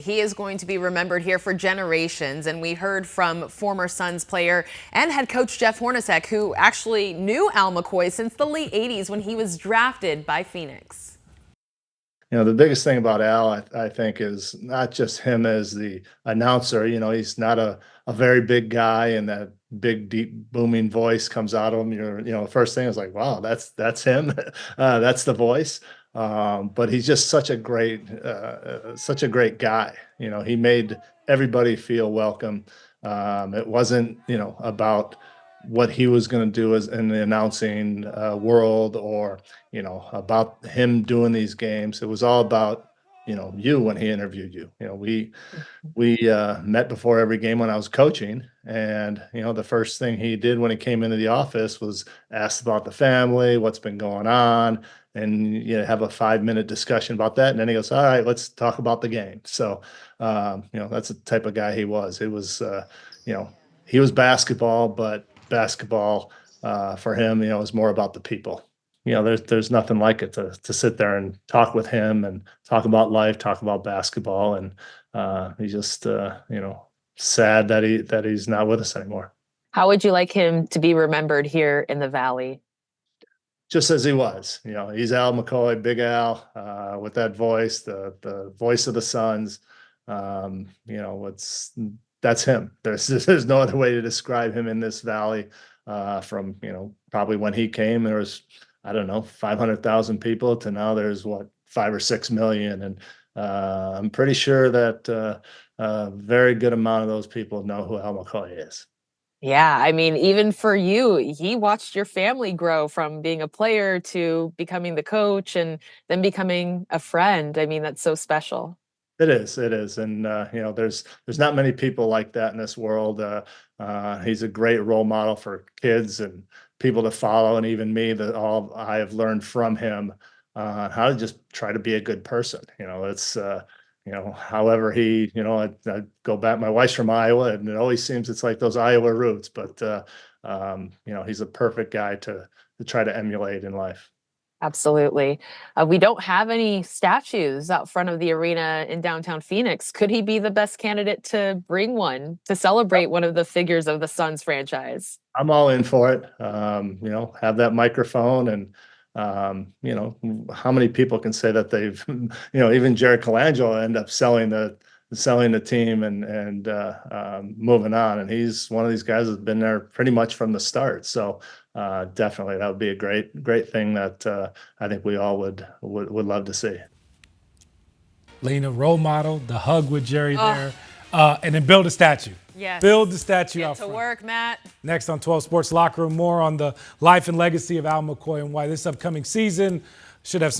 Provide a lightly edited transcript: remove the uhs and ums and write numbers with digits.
He is going to be remembered here for generations, and we heard from former Suns player and head coach Jeff Hornacek, who actually knew Al McCoy since the late 80s when he was drafted by Phoenix. The biggest thing about Al, I think, is not just him as the announcer. He's not a very big guy, and that big, deep, booming voice comes out of him. The first thing is like, wow, that's him. That's the voice. But he's just such a great guy. He made everybody feel welcome. It wasn't, about what he was going to do as in the announcing world, or about him doing these games. It was all about you when he interviewed you. We met before every game when I was coaching, and the first thing he did when he came into the office was ask about the family, what's been going on, and have a 5-minute discussion about that. And then he goes, all right, let's talk about the game. So that's the type of guy he was. It was he was basketball, but basketball for him, is more about the people. There's nothing like it to sit there and talk with him and talk about life, talk about basketball, and he's just sad that he's not with us anymore. How would you like him to be remembered here in the Valley? Just as he was. He's Al McCoy, Big Al, with that voice, the voice of the Suns. That's him. There's no other way to describe him in this Valley. From probably when he came, there was, I don't know, 500,000 people to now there's what, 5 or 6 million, and I'm pretty sure that a very good amount of those people know who Al McCoy is. Yeah, I mean, even for you, he watched your family grow from being a player to becoming the coach and then becoming a friend. I mean, that's so special. It is, and there's not many people like that in this world. He's a great role model for kids and people to follow, and even me. That all I have learned from him, how to just try to be a good person. It's however he, I go back. My wife's from Iowa, and it always seems it's like those Iowa roots. But he's a perfect guy to try to emulate in life. Absolutely. We don't have any statues out front of the arena in downtown Phoenix. Could he be the best candidate to bring one to celebrate one of the figures of the Suns franchise? I'm all in for it. Have that microphone, and how many people can say that they've, even Jared Colangelo end up selling the team and moving on. And he's one of these guys that's been there pretty much from the start. So definitely that would be a great thing that I think we all would love to see. Lena, role model, the hug with Jerry there, and then build a statue. Yes. Build the statue Get out to front. work, Matt. Next on 12 Sports Locker Room, more on the life and legacy of Al McCoy and why this upcoming season should have some